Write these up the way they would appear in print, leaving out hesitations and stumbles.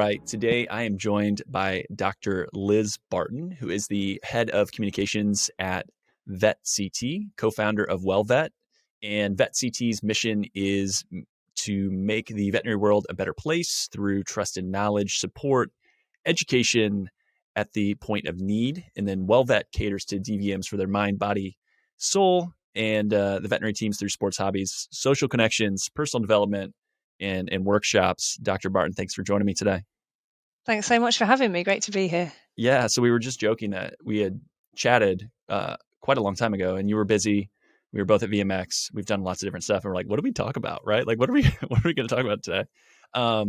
right, today I am joined by Dr. Liz Barton, who is the head of communications at VetCT, co-founder of WellVet. And VetCT's mission is to make the veterinary world a better place through trusted knowledge, support, education at the point of need. And then WellVet caters to DVMs for their mind, body, soul, and the veterinary teams through sports hobbies, social connections, personal development, and workshops. Dr. Barton, thanks for joining me today. Thanks so much for having me. Great to be here. Yeah, so we were just joking that we had chatted quite a long time ago, and you were busy. We were both at VMX. We've done lots of different stuff, and we're like, "What do we talk about?" Right? Like, what are we going to talk about today? I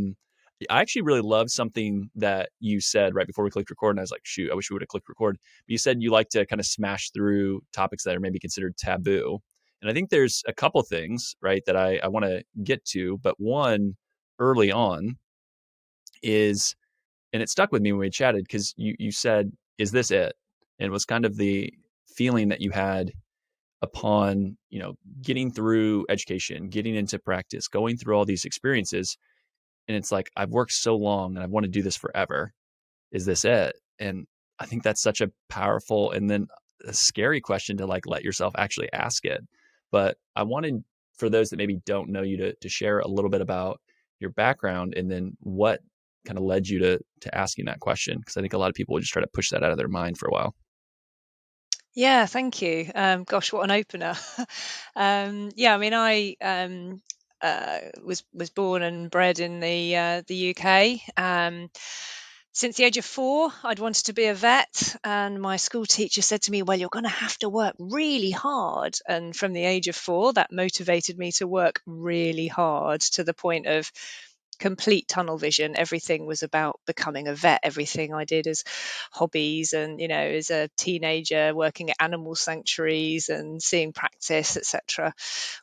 actually really loved something that you said right before we clicked record, and I was like, "Shoot, I wish we would have clicked record." But you said you like to kind of smash through topics that are maybe considered taboo, and I think there's a couple things, right, that I want to get to. But one early on is, and it stuck with me when we chatted, because you said, "Is this it?" And it was kind of the feeling that you had upon getting through education, getting into practice, going through all these experiences, and it's like, I've worked so long and I want to do this forever. Is this it? And I think that's such a powerful and then a scary question to like let yourself actually ask it. But I wanted, for those that maybe don't know you, to share a little bit about your background and then what kind of led you to asking that question, because I think a lot of people will just try to push that out of their mind for a while. Yeah, thank you. Gosh, what an opener. Yeah, I mean, I was born and bred in the UK. Since the age of 4, I'd wanted to be a vet, and my school teacher said to me, "Well, you're going to have to work really hard." And from the age of 4, that motivated me to work really hard to the point of complete tunnel vision. Everything was about becoming a vet. Everything I did as hobbies, and as a teenager working at animal sanctuaries and seeing practice, etc.,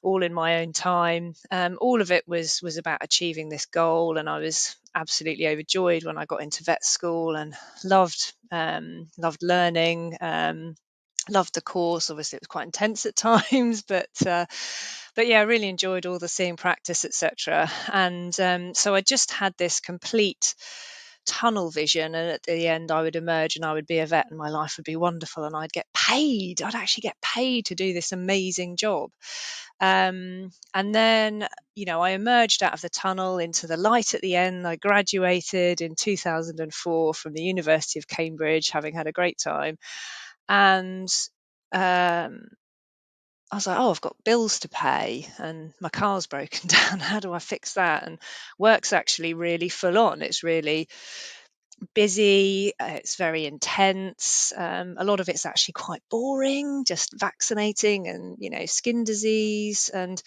all in my own time. All of it was about achieving this goal, and I was absolutely overjoyed when I got into vet school and loved learning. Loved the course. Obviously, it was quite intense at times, but yeah, I really enjoyed all the seeing practice, etc. And so I just had this complete tunnel vision, and at the end I would emerge and I would be a vet and my life would be wonderful and I'd get paid. I'd actually get paid to do this amazing job. And then I emerged out of the tunnel into the light at the end. I graduated in 2004 from the University of Cambridge, having had a great time. And I was like, "Oh, I've got bills to pay and my car's broken down. How do I fix that?" And work's actually really full on. It's really busy. It's very intense. A lot of it's actually quite boring, just vaccinating and, skin disease and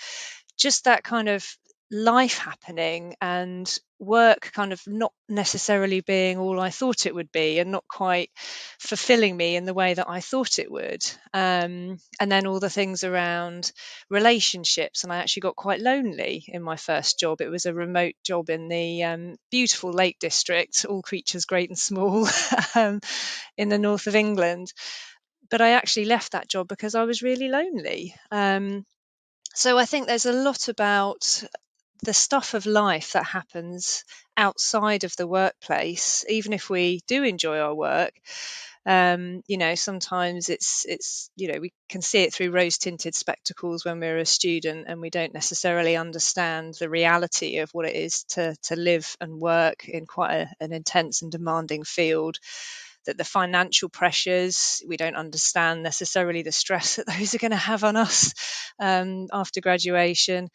just that kind of life happening, and work kind of not necessarily being all I thought it would be and not quite fulfilling me in the way that I thought it would. And then all the things around relationships, and I actually got quite lonely in my first job. It was a remote job in the beautiful Lake District, all creatures great and small, in the north of England. But I actually left that job because I was really lonely. So I think there's a lot about the stuff of life that happens outside of the workplace. Even if we do enjoy our work, sometimes it's we can see it through rose-tinted spectacles when we're a student, and we don't necessarily understand the reality of what it is to live and work in quite an intense and demanding field. That the financial pressures, we don't understand necessarily the stress that those are going to have on us after graduation.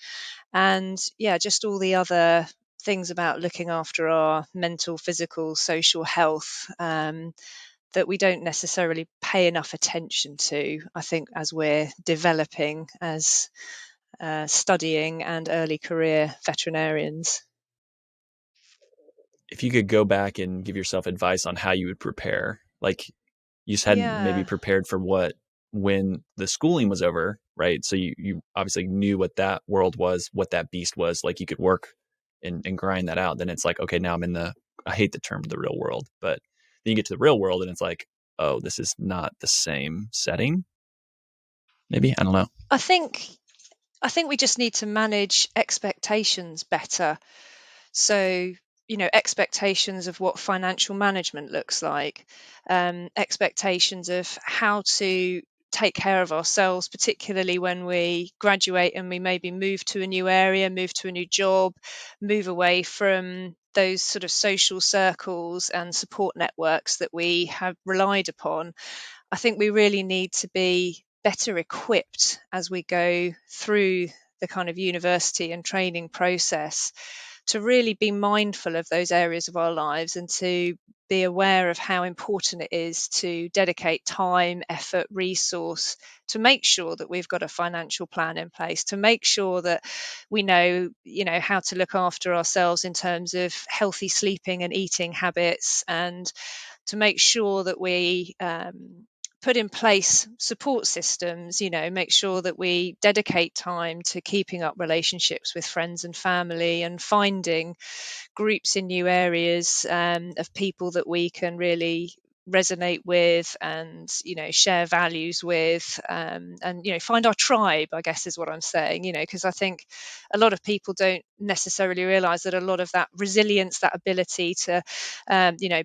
And yeah, just all the other things about looking after our mental, physical, social health that we don't necessarily pay enough attention to, I think, as we're developing as studying and early career veterinarians. If you could go back and give yourself advice on how you would prepare, like you just hadn't maybe Yeah. prepared for when the schooling was over, right? So you obviously knew what that world was, what that beast was, like you could work and grind that out. Then it's like, okay, now I'm in I hate the term the real world, but then you get to the real world and it's like, oh, this is not the same setting. Maybe, I don't know. I think we just need to manage expectations better. So, expectations of what financial management looks like, expectations of how to take care of ourselves, particularly when we graduate and we maybe move to a new area, move to a new job, move away from those sort of social circles and support networks that we have relied upon. I think we really need to be better equipped as we go through the kind of university and training process to really be mindful of those areas of our lives and to be aware of how important it is to dedicate time, effort, resource to make sure that we've got a financial plan in place, to make sure that we know, how to look after ourselves in terms of healthy sleeping and eating habits, and to make sure that we put in place support systems, make sure that we dedicate time to keeping up relationships with friends and family and finding groups in new areas of people that we can really resonate with and share values with, and find our tribe, I guess is what I'm saying, because I think a lot of people don't necessarily realize that a lot of that resilience, that ability to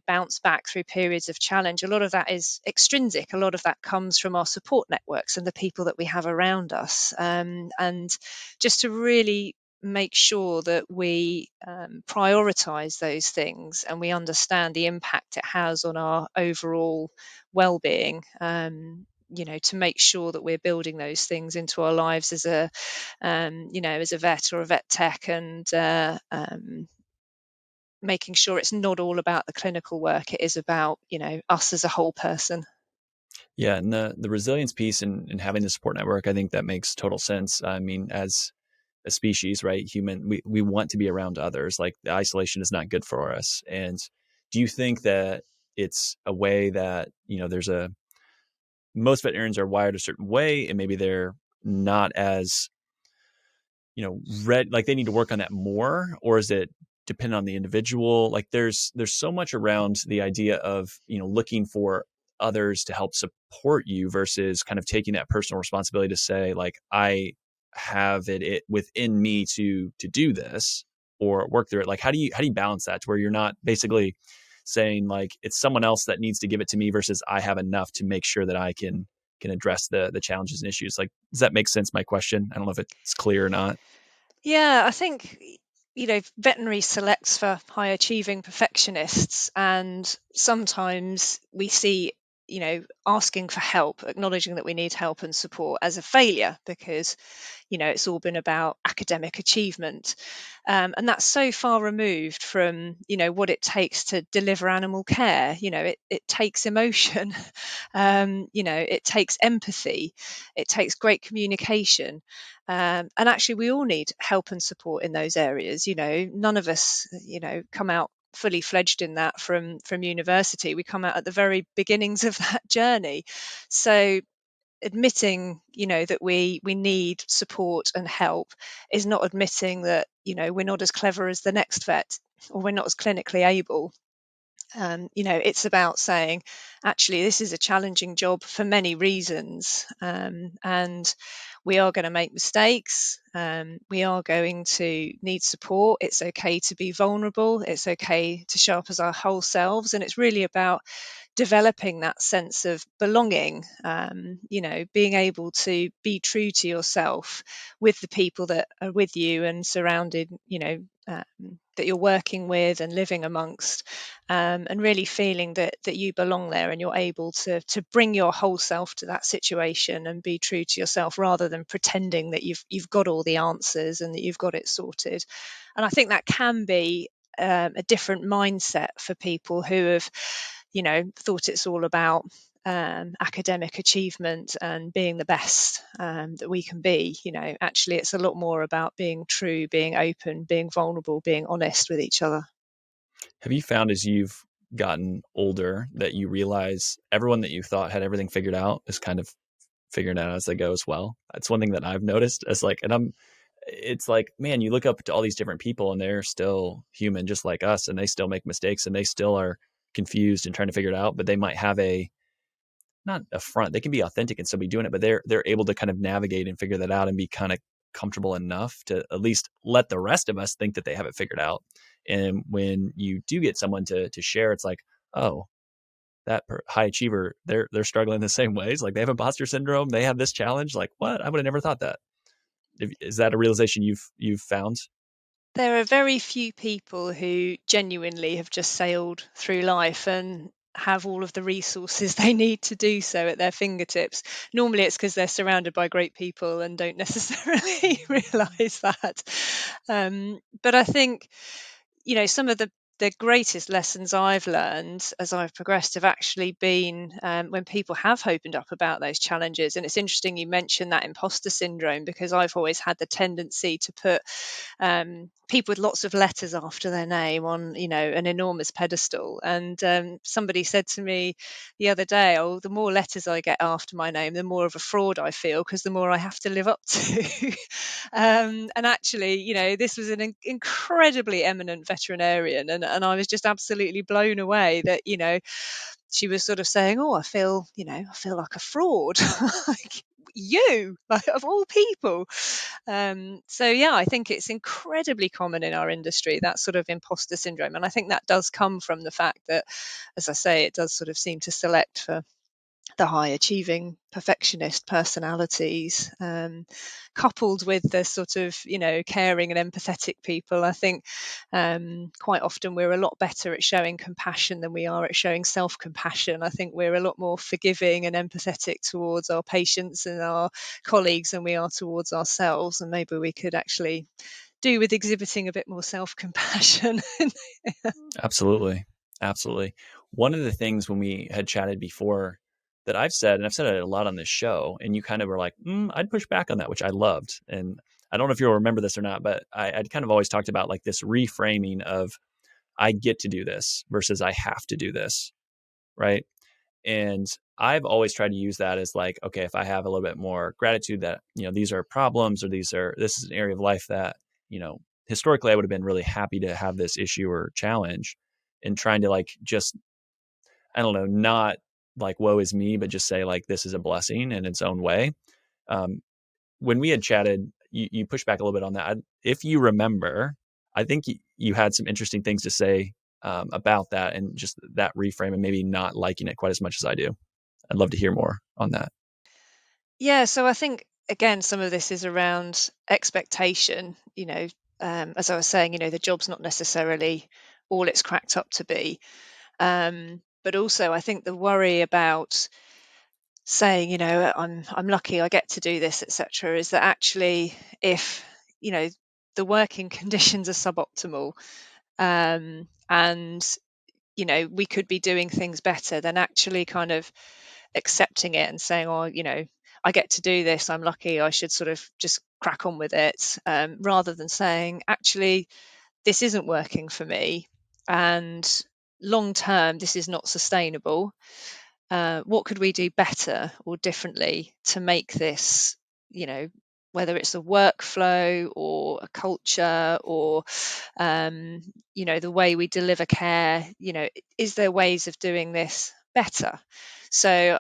bounce back through periods of challenge, a lot of that is extrinsic. A lot of that comes from our support networks and the people that we have around us, and just to really make sure that we prioritize those things and we understand the impact it has on our overall well-being, to make sure that we're building those things into our lives as a as a vet or a vet tech, and making sure it's not all about the clinical work. It is about us as a whole person. Yeah, and the resilience piece and having the support network, I think that makes total sense. I mean, as a species, right? We want to be around others. Like, the isolation is not good for us. And do you think that it's a way that, most veterinarians are wired a certain way, and maybe they're not as, like they need to work on that more? Or is it dependent on the individual? Like, there's so much around the idea of, looking for others to help support you versus kind of taking that personal responsibility to say, like, I have it within me to do this or work through it. Like, how do you balance that to where you're not basically saying, like, it's someone else that needs to give it to me versus I have enough to make sure that I can address the challenges and issues? Like, does that make sense, my question? I don't know if it's clear or not. Yeah, I think, veterinary selects for high achieving perfectionists, and sometimes we see, asking for help, acknowledging that we need help and support as a failure because, it's all been about academic achievement. And that's so far removed from, what it takes to deliver animal care. It takes emotion, it takes empathy, it takes great communication. And actually, we all need help and support in those areas. None of us, come out fully fledged in that from university. We come out at the very beginnings of that journey. So admitting, that we need support and help is not admitting that, we're not as clever as the next vet or we're not as clinically able. It's about saying, actually, this is a challenging job for many reasons, and we are going to make mistakes. We are going to need support. It's okay to be vulnerable. It's okay to show up as our whole selves, and it's really about developing that sense of belonging, being able to be true to yourself with the people that are with you and surrounded, that you're working with and living amongst, and really feeling that you belong there and you're able to bring your whole self to that situation and be true to yourself rather than pretending that you've got all the answers and that you've got it sorted. And I think that can be a different mindset for people who have, thought it's all about academic achievement and being the best that we can be. Actually, it's a lot more about being true, being open, being vulnerable, being honest with each other. Have you found, as you've gotten older, that you realize everyone that you thought had everything figured out is kind of figuring it out as they go as well? That's one thing that I've noticed. As like, it's like, man, you look up to all these different people and they're still human just like us, and they still make mistakes and they still are confused and trying to figure it out. But they might have not a front. They can be authentic and still be doing it, but they're able to kind of navigate and figure that out and be kind of comfortable enough to at least let the rest of us think that they have it figured out. And when you do get someone to share, it's like, oh, that high achiever, they're struggling the same ways. Like they have imposter syndrome. They have this challenge. Like what? I would have never thought that. Is that a realization you've found? There are very few people who genuinely have just sailed through life and have all of the resources they need to do so at their fingertips. Normally, it's because they're surrounded by great people and don't necessarily realize that. But I think, some of the greatest lessons I've learned as I've progressed have actually been when people have opened up about those challenges. And it's interesting you mentioned that imposter syndrome, because I've always had the tendency to put people with lots of letters after their name on, an enormous pedestal. And somebody said to me the other day, oh, the more letters I get after my name, the more of a fraud I feel, because the more I have to live up to. And actually, this was an incredibly eminent veterinarian, and I was just absolutely blown away that, she was sort of saying, oh, I feel like a fraud. Like, like, of all people. So yeah, I think it's incredibly common in our industry, that sort of imposter syndrome. And I think that does come from the fact that, as I say, it does sort of seem to select for the high achieving perfectionist personalities, coupled with the sort of, caring and empathetic people. I think quite often we're a lot better at showing compassion than we are at showing self-compassion. I think we're a lot more forgiving and empathetic towards our patients and our colleagues than we are towards ourselves. And maybe we could actually do with exhibiting a bit more self-compassion. Absolutely. Absolutely. One of the things when we had chatted before that I've said, and I've said it a lot on this show, and you kind of were like, I'd push back on that, which I loved. And I don't know if you'll remember this or not, but I'd kind of always talked about like this reframing of I get to do this versus I have to do this. Right. And I've always tried to use that as like, okay, if I have a little bit more gratitude that, these are problems or this is an area of life that, historically I would have been really happy to have this issue or challenge, and trying to like, just, I don't know, not like woe is me, but just say like, this is a blessing in its own way. Um, when we had chatted, you pushed back a little bit on that. If you remember, I think you had some interesting things to say about that and just that reframe and maybe not liking it quite as much as I do. I'd love to hear more on that. Yeah, so I think again, some of this is around expectation. As I was saying, the job's not necessarily all it's cracked up to be. But also, I think the worry about saying, I'm lucky I get to do this, etc., is that actually, if the working conditions are suboptimal, and we could be doing things better, then actually kind of accepting it and saying, oh, I get to do this, I'm lucky, I should sort of just crack on with it, rather than saying, actually, this isn't working for me, and long term, this is not sustainable. What could we do better or differently to make this, whether it's a workflow or a culture or, the way we deliver care, is there ways of doing this better? So,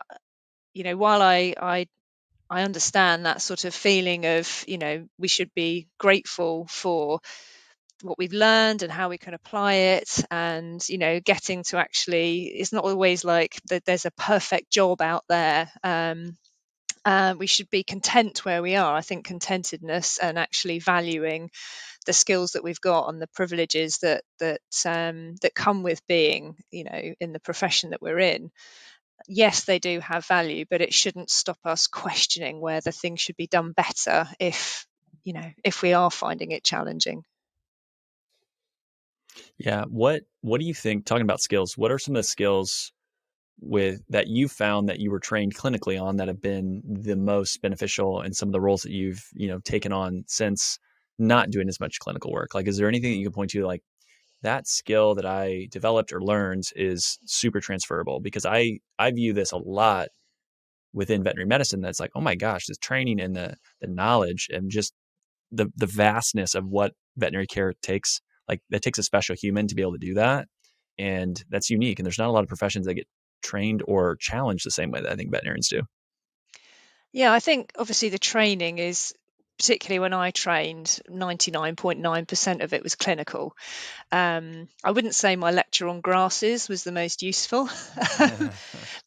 while I understand that sort of feeling of, we should be grateful for what we've learned and how we can apply it, and getting to actually, it's not always like that there's a perfect job out there. We should be content where we are. I think contentedness and actually valuing the skills that we've got and the privileges that come with being, in the profession that we're in. Yes, they do have value, but it shouldn't stop us questioning whether things should be done better if we are finding it challenging. Yeah. What do you think, talking about skills, what are some of the skills with that you found that you were trained clinically on that have been the most beneficial in some of the roles that you've, taken on since not doing as much clinical work? Like, is there anything that you can point to, like that skill that I developed or learned is super transferable? Because I view this a lot within veterinary medicine. That's like, oh my gosh, this training and the knowledge and just the vastness of what veterinary care takes. Like that takes a special human to be able to do that. And that's unique. And there's not a lot of professions that get trained or challenged the same way that I think veterinarians do. Yeah, I think obviously the training is particularly when I trained, 99.9% of it was clinical. I wouldn't say my lecture on grasses was the most useful,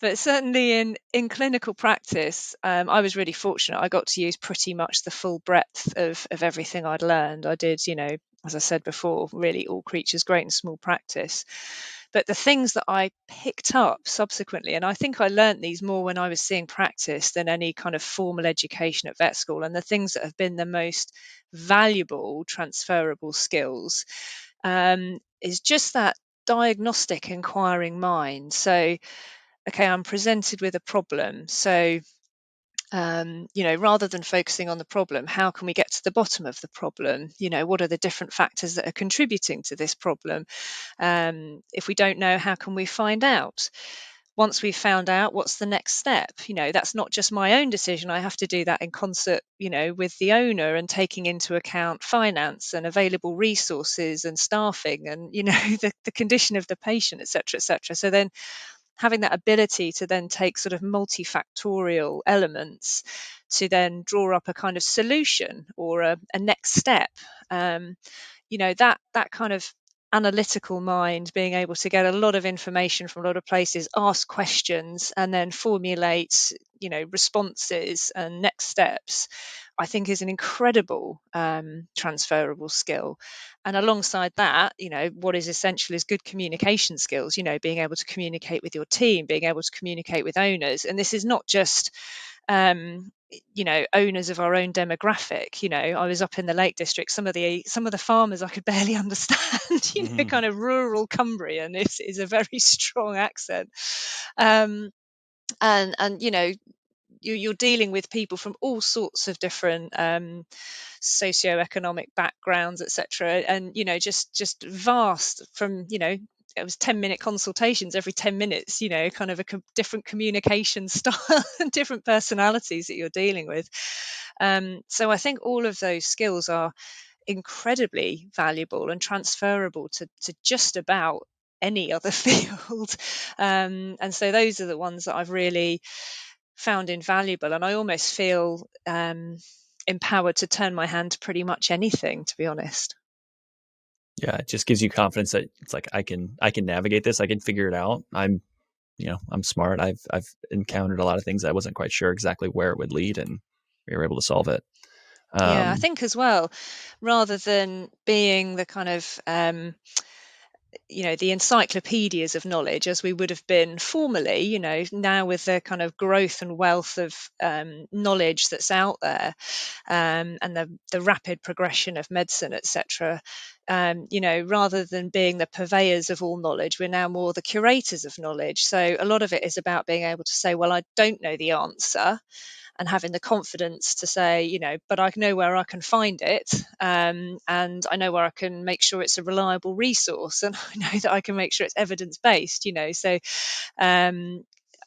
but certainly in clinical practice, I was really fortunate. I got to use pretty much the full breadth of everything I'd learned. I did, as I said before, really all creatures great in small practice. But the things that I picked up subsequently, and I think I learnt these more when I was seeing practice than any kind of formal education at vet school, and the things that have been the most valuable transferable skills, is just that diagnostic inquiring mind. So, okay, I'm presented with a problem. So, rather than focusing on the problem, how can we get to the bottom of the problem? What are the different factors that are contributing to this problem? If we don't know, how can we find out? Once we've found out, what's the next step? That's not just my own decision. I have to do that in concert, with the owner, and taking into account finance and available resources and staffing and, the condition of the patient, etc., etc. So then having that ability to then take sort of multifactorial elements to then draw up a kind of solution or a next step. That kind of analytical mind, being able to get a lot of information from a lot of places, ask questions, and then formulate, responses and next steps, I think is an incredible transferable skill. And alongside that, what is essential is good communication skills, being able to communicate with your team, being able to communicate with owners. And this is not just owners of our own demographic. I was up in the Lake District. Some of the farmers I could barely understand. Kind of rural Cumbrian is a very strong accent. And you're dealing with people from all sorts of different socioeconomic backgrounds, etc. And just vast from it was 10-minute consultations every 10 minutes, kind of a different communication style and different personalities that you're dealing with. So I think all of those skills are incredibly valuable and transferable to just about any other field. And so those are the ones that I've really found invaluable. And I almost feel empowered to turn my hand to pretty much anything, to be honest. Yeah, it just gives you confidence that it's like I can navigate this. I can figure it out. I'm smart. I've encountered a lot of things I wasn't quite sure exactly where it would lead, and we were able to solve it. Yeah, I think as well, rather than being the kind of the encyclopedias of knowledge as we would have been formerly, now with the kind of growth and wealth of knowledge that's out there, and the rapid progression of medicine, etc. Rather than being the purveyors of all knowledge, we're now more the curators of knowledge. So a lot of it is about being able to say, well, I don't know the answer, and having the confidence to say, but I know where I can find it, and I know where I can make sure it's a reliable resource, and I know that I can make sure it's evidence-based, So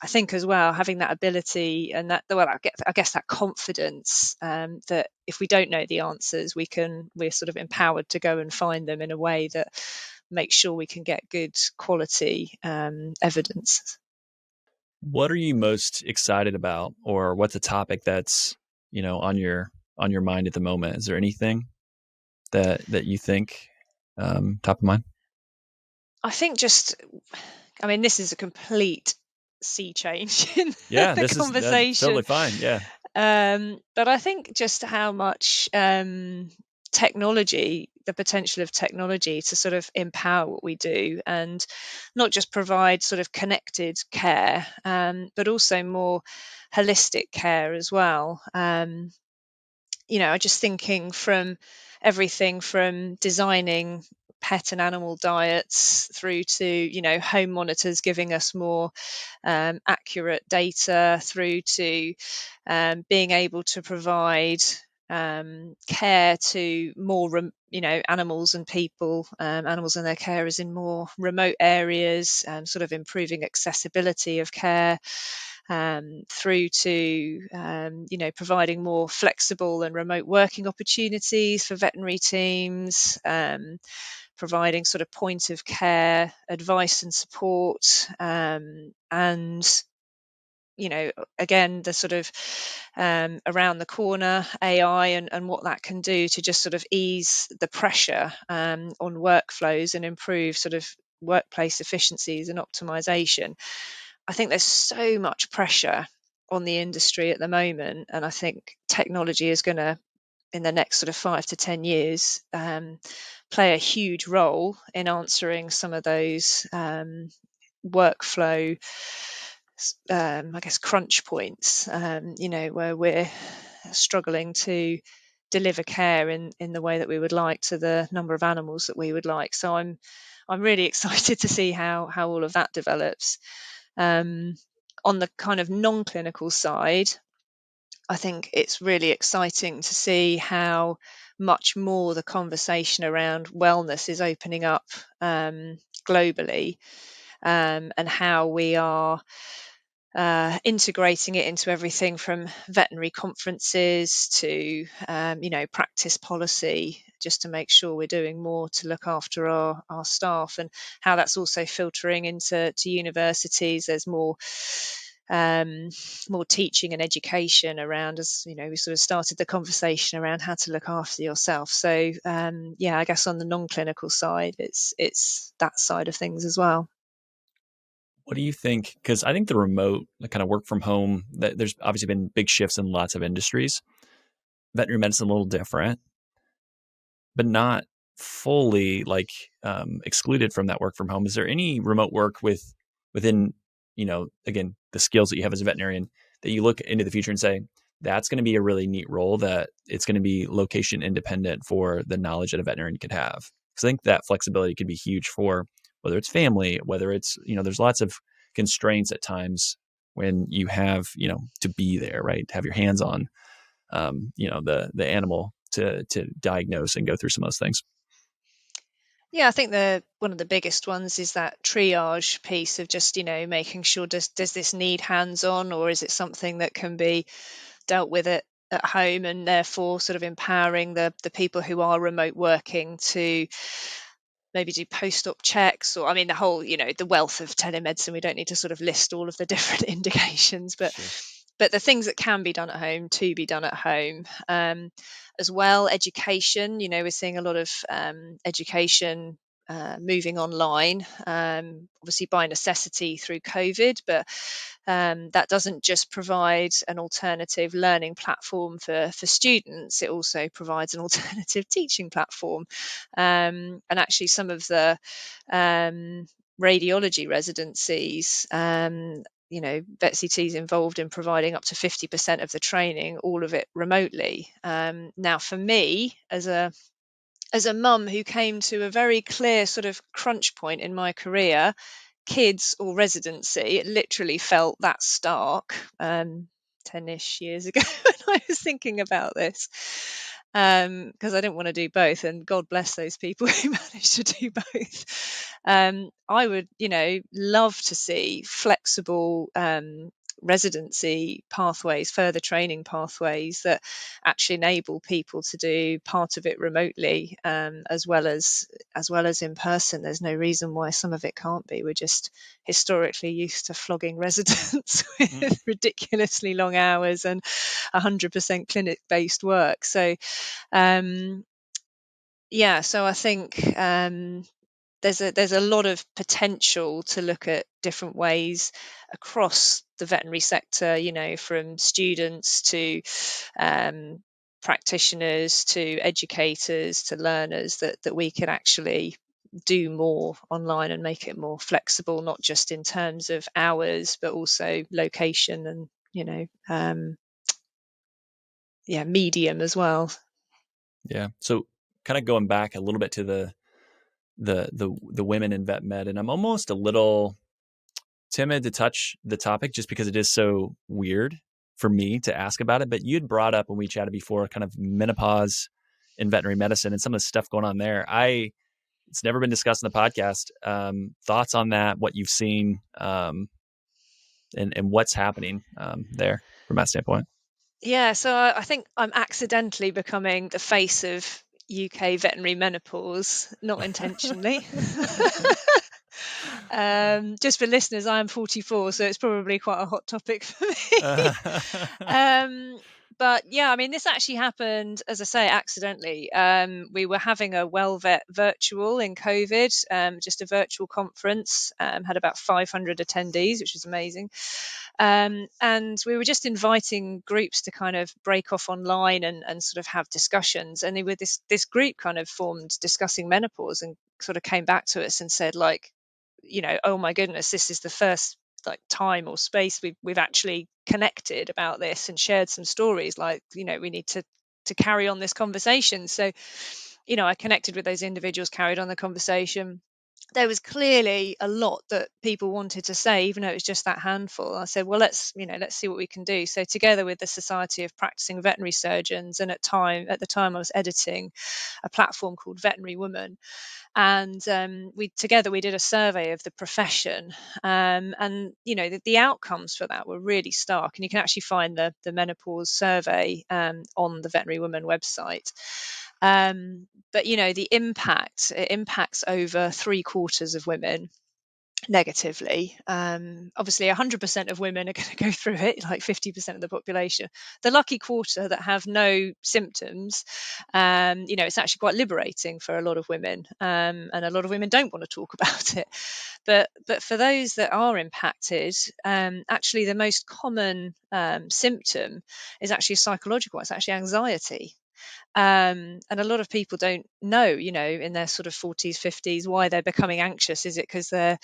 I think as well, having that ability and that, well, I guess that confidence, that if we don't know the answers, we're sort of empowered to go and find them in a way that makes sure we can get good quality evidence. What are you most excited about, or what's a topic that's on your mind at the moment? Is there anything that you think top of mind? I think this is a complete sea change in Yeah, the that's totally conversation. fine. Yeah. But I think just how much technology, the potential of technology to sort of empower what we do, and not just provide sort of connected care, but also more holistic care as well. I just thinking from everything from designing pet and animal diets through to home monitors giving us more accurate data, through to being able to provide care to more animals and people, animals and their carers in more remote areas, sort of improving accessibility of care, through to providing more flexible and remote working opportunities for veterinary teams, providing sort of point of care advice and support, and again, the sort of around the corner AI and what that can do to just sort of ease the pressure on workflows and improve sort of workplace efficiencies and optimization. I think there's so much pressure on the industry at the moment, and I think technology is going to, in the next sort of 5 to 10 years, play a huge role in answering some of those workflow, I guess, crunch points, where we're struggling to deliver care in the way that we would like to the number of animals that we would like. So I'm really excited to see how all of that develops. On the kind of non-clinical side, I think it's really exciting to see how much more the conversation around wellness is opening up globally, and how we are integrating it into everything from veterinary conferences to practice policy, just to make sure we're doing more to look after our staff, and how that's also filtering into universities. There's more teaching and education around, as we sort of started the conversation around how to look after yourself. So I guess on the non-clinical side, it's that side of things as well. What do you think? Because I think the remote, the kind of work from home, there's obviously been big shifts in lots of industries. Veterinary medicine a little different, but not fully excluded from that work from home. Is there any remote work within, again, the skills that you have as a veterinarian that you look into the future and say, that's going to be a really neat role, that it's going to be location independent for the knowledge that a veterinarian could have? Because I think that flexibility could be huge for whether it's family, whether it's, there's lots of constraints at times when you have, to be there, right? To have your hands on, the animal to diagnose and go through some of those things. Yeah, I think one of the biggest ones is that triage piece of just, making sure, does this need hands-on, or is it something that can be dealt with at home, and therefore sort of empowering the people who are remote working to maybe do post-op checks, or the whole, the wealth of telemedicine. We don't need to sort of list all of the different indications, but Sure. but the things that can be done at home to be done at home. As well, education, we're seeing a lot of education moving online, obviously by necessity through COVID, but that doesn't just provide an alternative learning platform for students, it also provides an alternative teaching platform. And actually some of the radiology residencies, VetCT is involved in providing up to 50% of the training, all of it remotely. Now, for me, as a mum who came to a very clear sort of crunch point in my career, kids or residency, it literally felt that stark 10-ish years ago when I was thinking about this, because I didn't want to do both, and God bless those people who managed to do both. I would, love to see flexible residency pathways, further training pathways that actually enable people to do part of it remotely, as well as in person. There's no reason why some of it can't be. We're just historically used to flogging residents with ridiculously long hours and 100% clinic-based work. So so I think there's a lot of potential to look at different ways across the veterinary sector, from students to practitioners to educators to learners, that we could actually do more online and make it more flexible, not just in terms of hours, but also location and, medium as well. Yeah. So kind of going back a little bit to the women in vet med, and I'm almost a little timid to touch the topic just because it is so weird for me to ask about it. But you had brought up when we chatted before, kind of menopause in veterinary medicine and some of the stuff going on there. It's never been discussed in the podcast. Thoughts on that, what you've seen, and what's happening there from that standpoint? Yeah, so I think I'm accidentally becoming the face of UK veterinary menopause, not intentionally. Just for listeners, I am 44, so it's probably quite a hot topic for me. But yeah, I mean, this actually happened, as I say, accidentally. We were having a WellVet virtual in COVID, just a virtual conference, had about 500 attendees, which was amazing. And we were just inviting groups to kind of break off online and sort of have discussions. And this group kind of formed discussing menopause and sort of came back to us and said, like, oh my goodness, this is the first like time or space we've actually connected about this and shared some stories. Like, we need to carry on this conversation. So, I connected with those individuals, carried on the conversation. There was clearly a lot that people wanted to say, even though it was just that handful. I said, well, let's see what we can do. So together with the Society of Practicing Veterinary Surgeons, and at the time I was editing a platform called Veterinary Woman, and we did a survey of the profession, and the outcomes for that were really stark, and you can actually find the menopause survey on the Veterinary Woman website. But the it impacts over 3/4 of women negatively. Obviously 100% of women are going to go through it, like 50% of the population. The lucky quarter that have no symptoms, it's actually quite liberating for a lot of women, and a lot of women don't want to talk about it. But for those that are impacted, actually the most common symptom is actually psychological. It's actually anxiety. And a lot of people don't know, in their sort of 40s, 50s, why they're becoming anxious. Is it because their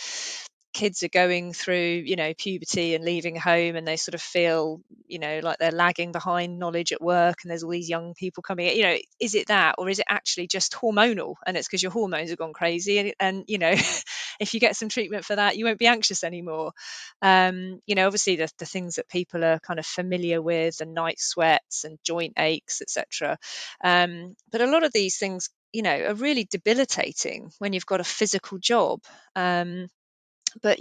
kids are going through, puberty and leaving home, and they sort of feel, like they're lagging behind knowledge at work, and there's all these young people coming in, is it that, or is it actually just hormonal, and it's because your hormones have gone crazy, and if you get some treatment for that, you won't be anxious anymore. Obviously the things that people are kind of familiar with, and night sweats and joint aches, etc. But a lot of these things, are really debilitating when you've got a physical job. But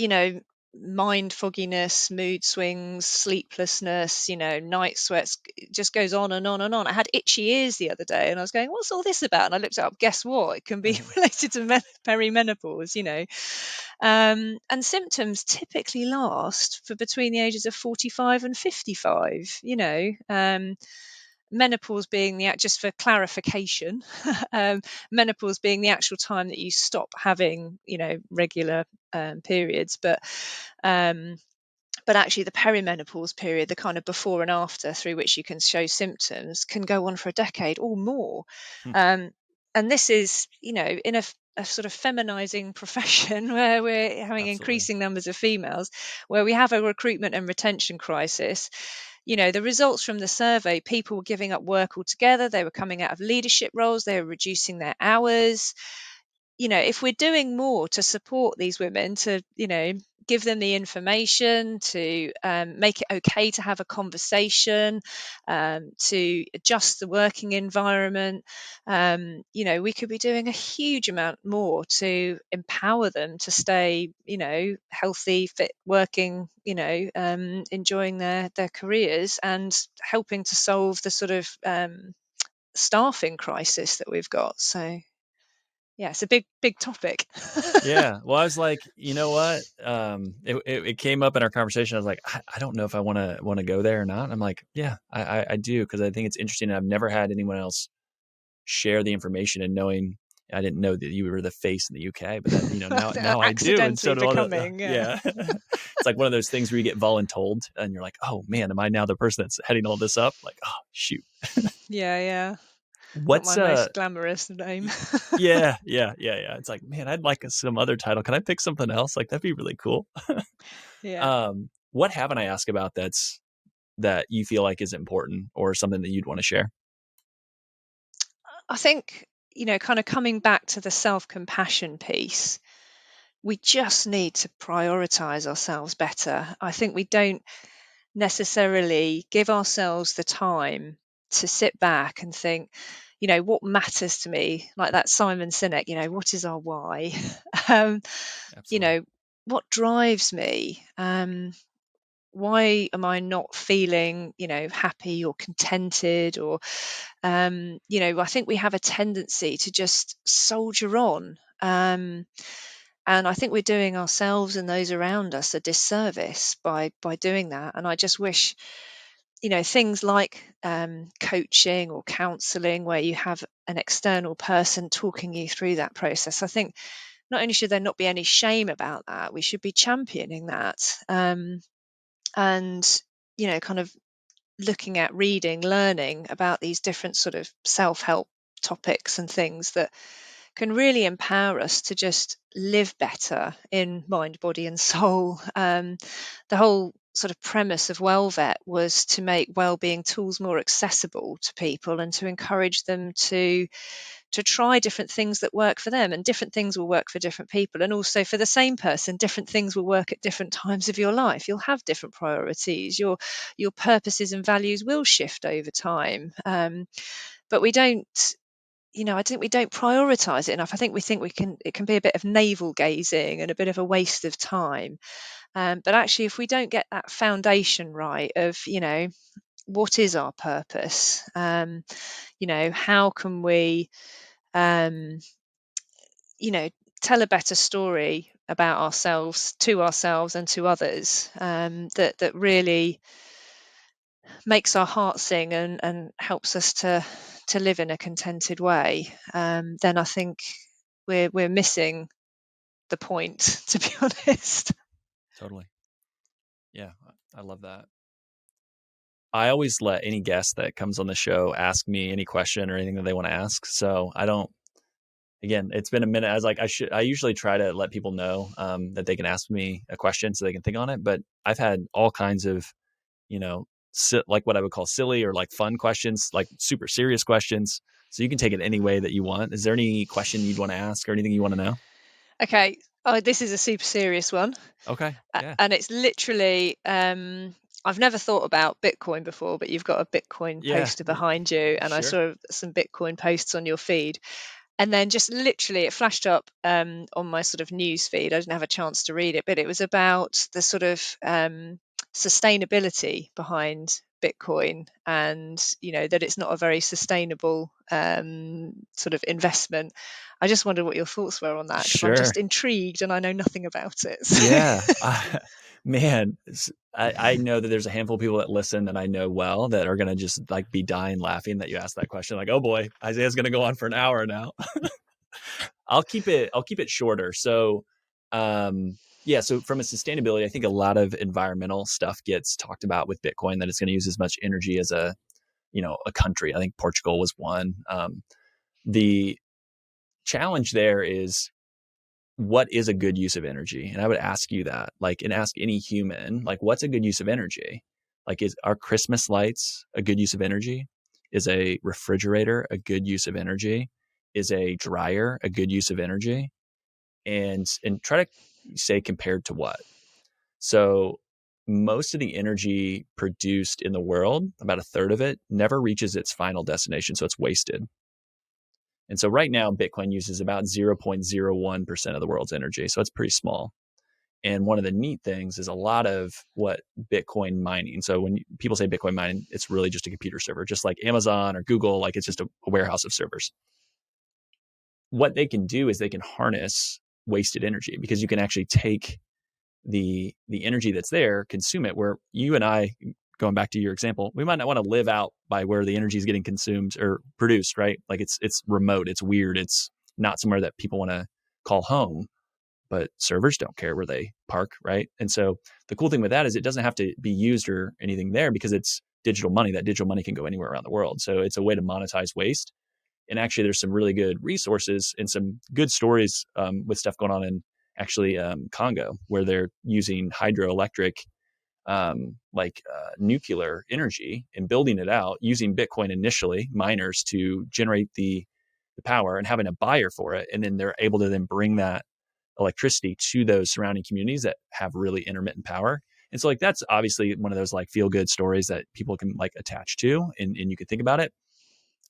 mind fogginess, mood swings, sleeplessness, night sweats, it just goes on and on and on. I had itchy ears the other day, and I was going, what's all this about? And I looked it up. Guess what? It can be related to perimenopause. And symptoms typically last for between the ages of 45 and 55. Menopause being just for clarification, menopause being the actual time that you stop having, regular periods, but actually the perimenopause period, the kind of before and after through which you can show symptoms, can go on for a decade or more. And this is, in a sort of feminizing profession where we're having increasing numbers of females, where we have a recruitment and retention crisis. The results from the survey, people were giving up work altogether. They were coming out of leadership roles. They were reducing their hours. If we're doing more to support these women, to, give them the information, to make it okay to have a conversation, to adjust the working environment, we could be doing a huge amount more to empower them to stay, healthy, fit, working, enjoying their careers, and helping to solve the sort of staffing crisis that we've got. So yeah, it's a big topic. Yeah. Well, I was like, you know what? It came up in our conversation. I was like, I don't know if I want to go there or not. And I'm like, yeah, I do, because I think it's interesting. And I've never had anyone else share the information, and knowing, I didn't know that you were the face in the UK, but then, now I do. And so do all the, yeah. It's like one of those things where you get voluntold and you're like, oh man, am I now the person that's heading all this up? Like, oh shoot. Yeah. Not What's my most glamorous name. yeah. It's like, man, I'd like some other title. Can I pick something else? Like, that'd be really cool. Yeah. What haven't I asked about that you feel like is important, or something that you'd want to share? I think, kind of coming back to the self-compassion piece, we just need to prioritize ourselves better. I think we don't necessarily give ourselves the time to sit back and think, what matters to me? Like that Simon Sinek, what is our why? um, Absolutely. what drives me? Why am I not feeling, happy or contented? Or, I think we have a tendency to just soldier on. And I think we're doing ourselves and those around us a disservice by doing that. And I just wish, things like coaching or counselling, where you have an external person talking you through that process. I think not only should there not be any shame about that, we should be championing that. And, kind of looking at reading, learning about these different sort of self-help topics and things that can really empower us to just live better in mind, body, and soul. The whole sort of premise of WellVet was to make wellbeing tools more accessible to people and to encourage them to try different things that work for them, and different things will work for different people. And also for the same person, different things will work at different times of your life. You'll have different priorities. Your purposes and values will shift over time. But we don't, I think we don't prioritize it enough. I think it can be a bit of navel gazing and a bit of a waste of time. But actually, if we don't get that foundation right of, what is our purpose? How can we, tell a better story about ourselves, to ourselves and to others, that really makes our heart sing and helps us to live in a contented way, then I think we're missing the point, to be honest. Totally. Yeah, I love that. I always let any guest that comes on the show ask me any question or anything that they want to ask. So I don't. Again, it's been a minute. I was like, I usually try to let people know that they can ask me a question so they can think on it. But I've had all kinds of, like what I would call silly or like fun questions, like super serious questions. So you can take it any way that you want. Is there any question you'd want to ask or anything you want to know? Okay. Oh, this is a super serious one. Okay. Yeah. And it's literally, I've never thought about Bitcoin before, but you've got a Bitcoin Yeah. poster behind you, and I Sure. saw some Bitcoin posts on your feed. And then just literally it flashed up on my sort of news feed. I didn't have a chance to read it, but it was about the sort of sustainability behind Bitcoin, and that it's not a very sustainable sort of investment. I just wondered what your thoughts were on that, because I'm just Sure. intrigued and I know nothing about it. Yeah. Man, I know that there's a handful of people that listen that I know well that are going to just like be dying laughing that you asked that question. Like, oh boy, Isaiah's going to go on for an hour now. I'll keep it shorter. So, yeah. So from a sustainability, I think a lot of environmental stuff gets talked about with Bitcoin, that it's going to use as much energy as a country. I think Portugal was one. The challenge there is, what is a good use of energy? And I would ask you that, like, and ask any human, like, what's a good use of energy? Like, are Christmas lights a good use of energy? Is a refrigerator a good use of energy? Is a dryer a good use of energy? And try to say compared to what. So most of the energy produced in the world, about a third of it, never reaches its final destination, so it's wasted. And so right now, Bitcoin uses about 0.01% of the world's energy. So it's pretty small. And one of the neat things is a lot of what Bitcoin mining. So when people say Bitcoin mining, it's really just a computer server, just like Amazon or Google, like it's just a warehouse of servers. What they can do is they can harness wasted energy, because you can actually take the energy that's there, consume it, where you and I, going back to your example, we might not want to live out by where the energy is getting consumed or produced, right? Like it's remote, it's weird, it's not somewhere that people want to call home, but servers don't care where they park, right? And so the cool thing with that is it doesn't have to be used or anything there, because it's digital money. That digital money can go anywhere around the world. So it's a way to monetize waste. And actually, there's some really good resources and some good stories with stuff going on in actually Congo, where they're using hydroelectric, nuclear energy, and building it out using Bitcoin initially, miners to generate the power, and having a buyer for it. And then they're able to then bring that electricity to those surrounding communities that have really intermittent power. And so like that's obviously one of those like feel good stories that people can like attach to, and you can think about it.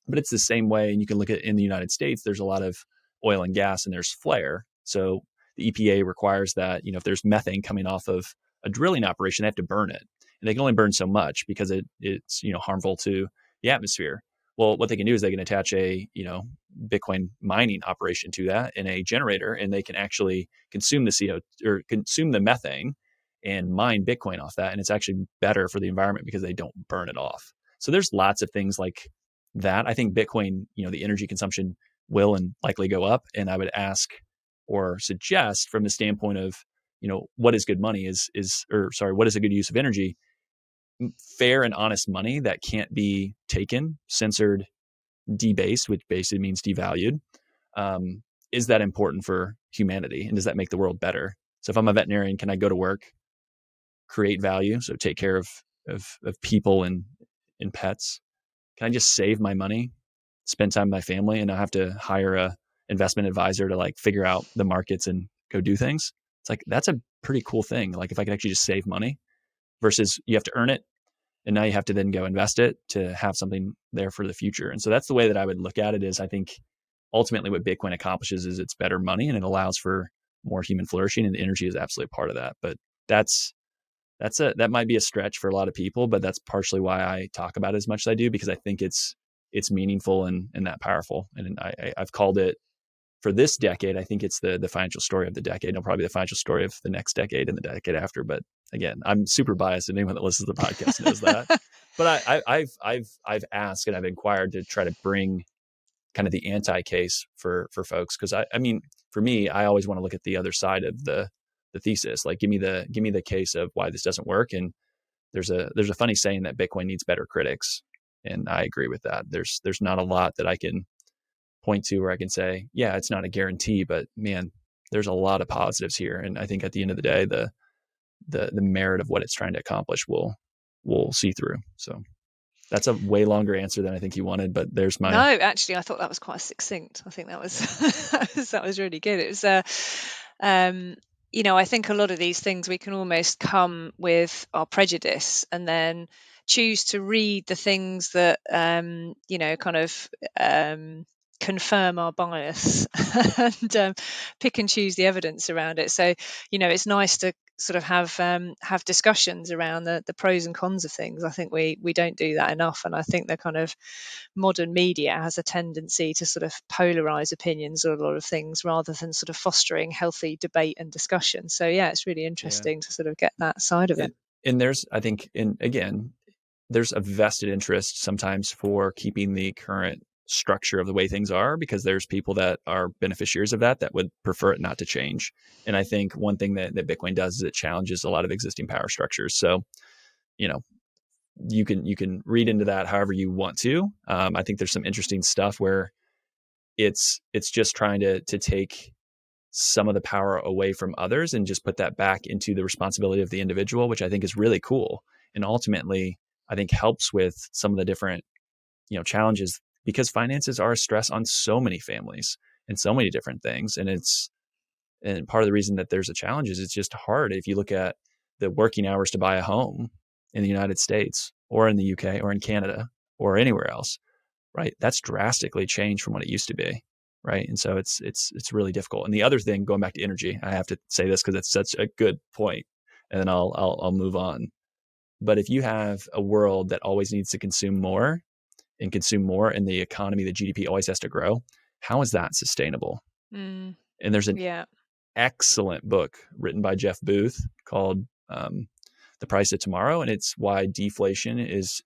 But it's the same way, and you can look at in the United States, there's a lot of oil and gas, and there's flare. So the EPA requires that, if there's methane coming off of a drilling operation, they have to burn it. And they can only burn so much because it's harmful to the atmosphere. Well, what they can do is they can attach a Bitcoin mining operation to that in a generator, and they can actually consume the CO or consume the methane and mine Bitcoin off that. And it's actually better for the environment because they don't burn it off. So there's lots of things like that. I think Bitcoin, the energy consumption will and likely go up. And I would ask or suggest from the standpoint of, what is good money what is a good use of energy? Fair and honest money that can't be taken, censored, debased, which basically means devalued. Is that important for humanity? And does that make the world better? So if I'm a veterinarian, can I go to work, create value, so take care of people and pets? Can I just save my money, spend time with my family, and not have to hire a investment advisor to like figure out the markets and go do things? It's like, that's a pretty cool thing. Like if I could actually just save money versus you have to earn it and now you have to then go invest it to have something there for the future. And so that's the way that I would look at it. Is I think ultimately what Bitcoin accomplishes is it's better money and it allows for more human flourishing, and energy is absolutely part of that. But that might be a stretch for a lot of people, but that's partially why I talk about it as much as I do, because I think it's meaningful and that powerful. And I've called it, for this decade, I think it's the financial story of the decade. It'll probably be the financial story of the next decade and the decade after. But again, I'm super biased, and anyone that listens to the podcast knows that. But I've asked and I've inquired to try to bring kind of the anti case for folks, because I mean, for me, I always want to look at the other side of the thesis. Like, give me the case of why this doesn't work. And there's a funny saying that Bitcoin needs better critics, and I agree with that. There's not a lot that I can point to where I can say, yeah, it's not a guarantee, but man, there's a lot of positives here. And I think at the end of the day, the merit of what it's trying to accomplish will see through. So that's a way longer answer than I think you wanted, but there's my. No, actually, I thought that was quite succinct. I think that was that was really good. It was, I think a lot of these things we can almost come with our prejudice and then choose to read the things that kind of confirm our bias and pick and choose the evidence around it. So it's nice to sort of have discussions around the pros and cons of things. I think we don't do that enough, and I think the kind of modern media has a tendency to sort of polarize opinions on a lot of things rather than sort of fostering healthy debate and discussion. So yeah, it's really interesting to sort of get that side of it. And there's, I think, again, there's a vested interest sometimes for keeping the current structure of the way things are, because there's people that are beneficiaries of that would prefer it not to change. And I think one thing that Bitcoin does is it challenges a lot of existing power structures. So, you can read into that however you want to. I think there's some interesting stuff where it's just trying to take some of the power away from others and just put that back into the responsibility of the individual, which I think is really cool. And ultimately, I think helps with some of the different, challenges, because finances are a stress on so many families and so many different things. And part of the reason that there's a challenge is it's just hard. If you look at the working hours to buy a home in the United States or in the UK or in Canada or anywhere else, right? That's drastically changed from what it used to be. Right. And so it's really difficult. And the other thing, going back to energy, I have to say this because it's such a good point, and then I'll move on. But if you have a world that always needs to consume more, and the economy, the GDP always has to grow, how is that sustainable? And there's an excellent book written by Jeff Booth called The Price of Tomorrow, and it's why deflation is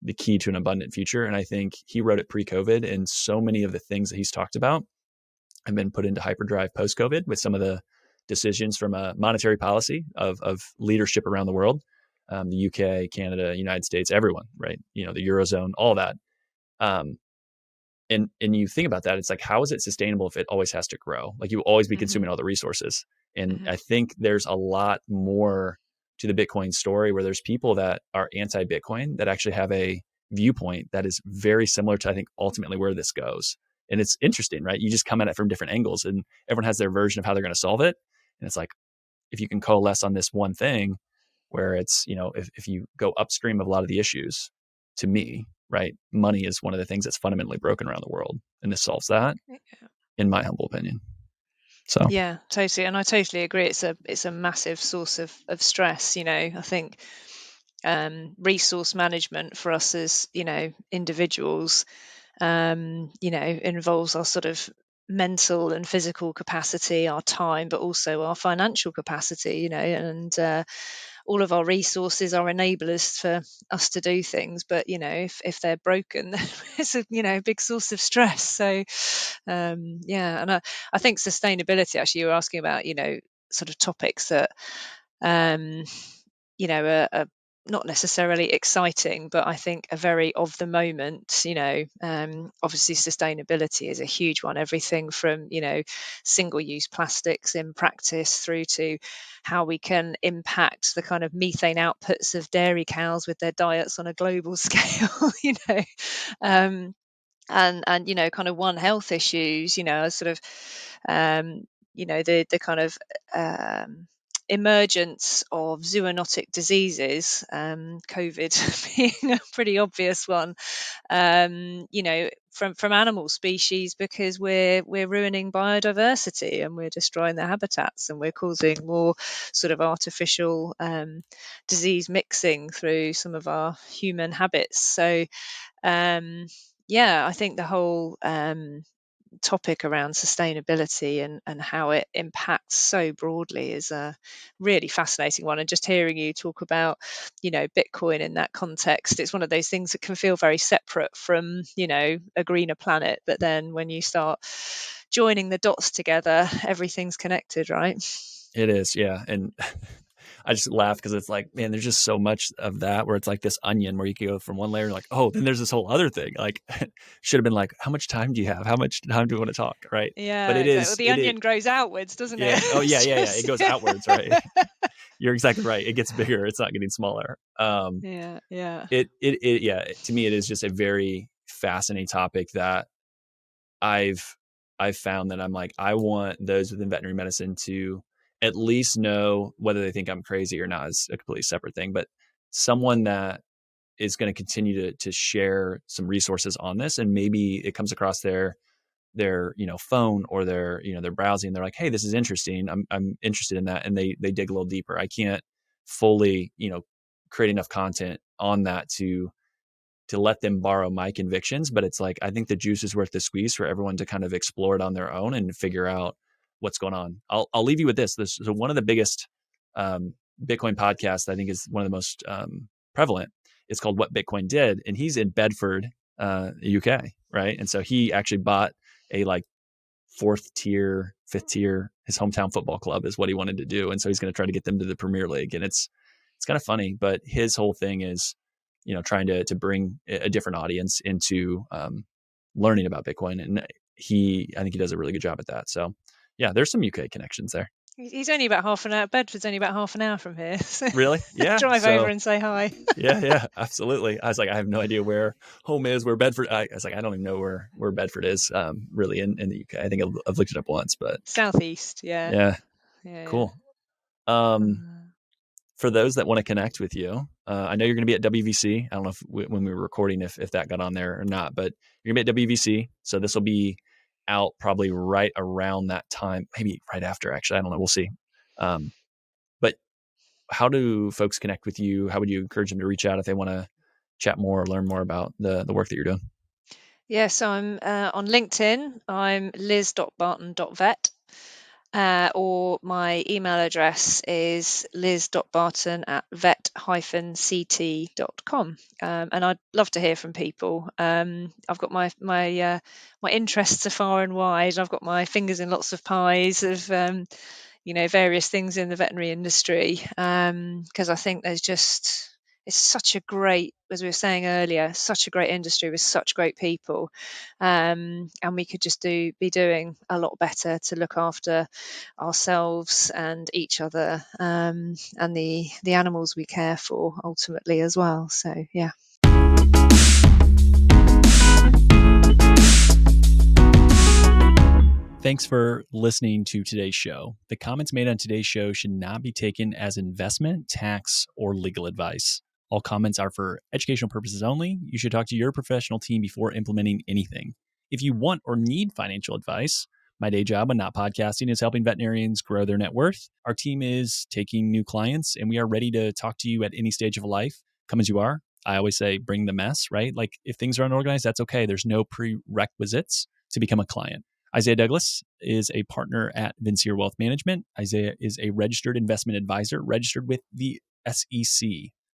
the key to an abundant future. And I think he wrote it pre-COVID, and so many of the things that he's talked about have been put into hyperdrive post-COVID with some of the decisions from a monetary policy of leadership around the world, the UK, Canada, United States, everyone, right? The Eurozone, all that. And you think about that, it's like, how is it sustainable if it always has to grow? Like, you will always be consuming all the resources. And I think there's a lot more to the Bitcoin story, where there's people that are anti-Bitcoin that actually have a viewpoint that is very similar to, I think, ultimately where this goes. And it's interesting, right? You just come at it from different angles, and everyone has their version of how they're going to solve it. And it's like, if you can coalesce on this one thing, where it's, if you go upstream of a lot of the issues, to me, right, money is one of the things that's fundamentally broken around the world, and this solves that, in my humble opinion. So yeah, totally. And I totally agree. It's a massive source of stress. I think resource management for us as individuals involves our sort of mental and physical capacity, our time, but also our financial capacity, and all of our resources are enablers for us to do things. But, if they're broken, then it's a big source of stress. So, and I think sustainability, actually, you were asking about, sort of topics that, are not necessarily exciting, but I think are very of the moment. Obviously sustainability is a huge one. Everything from, single-use plastics in practice through to how we can impact the kind of methane outputs of dairy cows with their diets on a global scale, and kind of One Health issues, as sort of the kind of emergence of zoonotic diseases, COVID being a pretty obvious one, from animal species, because we're ruining biodiversity and we're destroying their habitats, and we're causing more sort of artificial disease mixing through some of our human habits. So I think the whole topic around sustainability and how it impacts so broadly is a really fascinating one. And just hearing you talk about, Bitcoin in that context, it's one of those things that can feel very separate from, a greener planet. But then when you start joining the dots together, everything's connected, right? It is, yeah. And I just laugh because it's like, man, there's just so much of that where it's like this onion where you can go from one layer, like, oh, then there's this whole other thing. Like, should have been like, how much time do you have? How much time do you want to talk? Right. But Yeah, exactly. Well, the onion grows outwards, doesn't yeah. it? Oh, yeah. It goes outwards, right? You're exactly right. It gets bigger. It's not getting smaller. Yeah. Yeah. To me, it is just a very fascinating topic that I've found that I'm like, I want those within veterinary medicine to at least know whether they think I'm crazy or not is a completely separate thing, but someone that is going to continue to share some resources on this, and maybe it comes across their phone or their browsing. They're like, hey, this is interesting. I'm interested in that, and they dig a little deeper. I can't fully create enough content on that to let them borrow my convictions, but it's like, I think the juice is worth the squeeze for everyone to kind of explore it on their own and figure out what's going on. I'll leave you with this. So one of the biggest Bitcoin podcasts, I think, is one of the most prevalent. It's called What Bitcoin Did, and he's in Bedford, UK, right? And so he actually bought a like fifth tier, his hometown football club is what he wanted to do, and so he's going to try to get them to the Premier League, and it's kind of funny. But his whole thing is, trying to bring a different audience into learning about Bitcoin. And I think he does a really good job at that. So yeah, there's some UK connections there. He's only about half an hour. Bedford's only about half an hour from here. So really? Yeah. Drive over and say hi. yeah, absolutely. I was like, I have no idea where home is, where Bedford. I was like, I don't even know where Bedford is really in the UK. I think I've looked it up once, but southeast. Yeah. Cool. For those that want to connect with you, I know you're going to be at WVC. I don't know if when we were recording, if that got on there or not, but you're going to be at WVC. So this will be out probably right around that time, maybe right after, actually. I don't know. We'll see. But how do folks connect with you? How would you encourage them to reach out if they want to chat more or learn more about the work that you're doing? Yeah, so I'm on LinkedIn. I'm liz.barton.vet. Or my email address is liz.barton@vet-ct.com. And I'd love to hear from people. I've got my interests are far and wide. I've got my fingers in lots of pies of various things in the veterinary industry, because I think it's such a great, as we were saying earlier, such a great industry with such great people, and we could just be doing a lot better to look after ourselves and each other, and the animals we care for ultimately as well. So yeah. Thanks for listening to today's show. The comments made on today's show should not be taken as investment, tax, or legal advice. All comments are for educational purposes only. You should talk to your professional team before implementing anything. If you want or need financial advice, my day job on Not Podcasting is helping veterinarians grow their net worth. Our team is taking new clients, and we are ready to talk to you at any stage of life. Come as you are. I always say, bring the mess, right? Like if things are unorganized, that's okay. There's no prerequisites to become a client. Isaiah Douglas is a partner at Vincier Wealth Management. Isaiah is a registered investment advisor, registered with the SEC.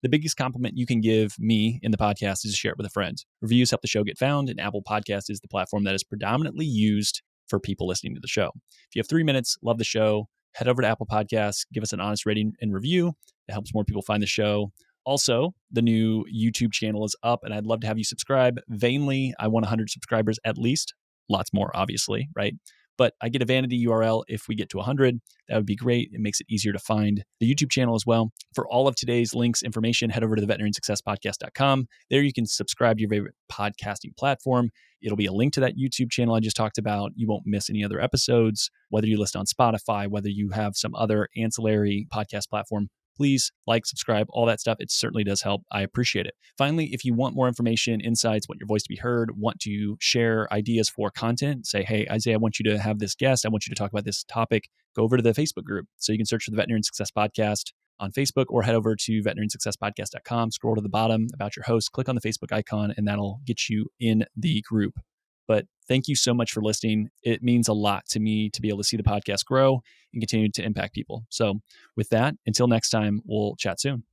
The biggest compliment you can give me in the podcast is to share it with a friend. Reviews help the show get found, and Apple Podcast is the platform that is predominantly used for people listening to the show. If you have 3 minutes, love the show, head over to Apple Podcasts, give us an honest rating and review. It helps more people find the show. Also, the new YouTube channel is up, and I'd love to have you subscribe. Vainly, I want 100 subscribers at least. Lots more, obviously, right? But I get a vanity URL if we get to 100. That would be great. It makes it easier to find the YouTube channel as well. For all of today's links, information, head over to the veterinariansuccesspodcast.com. There you can subscribe to your favorite podcasting platform. It'll be a link to that YouTube channel I just talked about. You won't miss any other episodes, whether you listen on Spotify, whether you have some other ancillary podcast platform. Please like, subscribe, all that stuff. It certainly does help. I appreciate it. Finally, if you want more information, insights, want your voice to be heard, want to share ideas for content, say, hey, Isaiah, I want you to have this guest. I want you to talk about this topic. Go over to the Facebook group. So you can search for the Veterinarian Success Podcast on Facebook or head over to veterinariansuccesspodcast.com, scroll to the bottom about your host, click on the Facebook icon, and that'll get you in the group. But thank you so much for listening. It means a lot to me to be able to see the podcast grow and continue to impact people. So with that, until next time, we'll chat soon.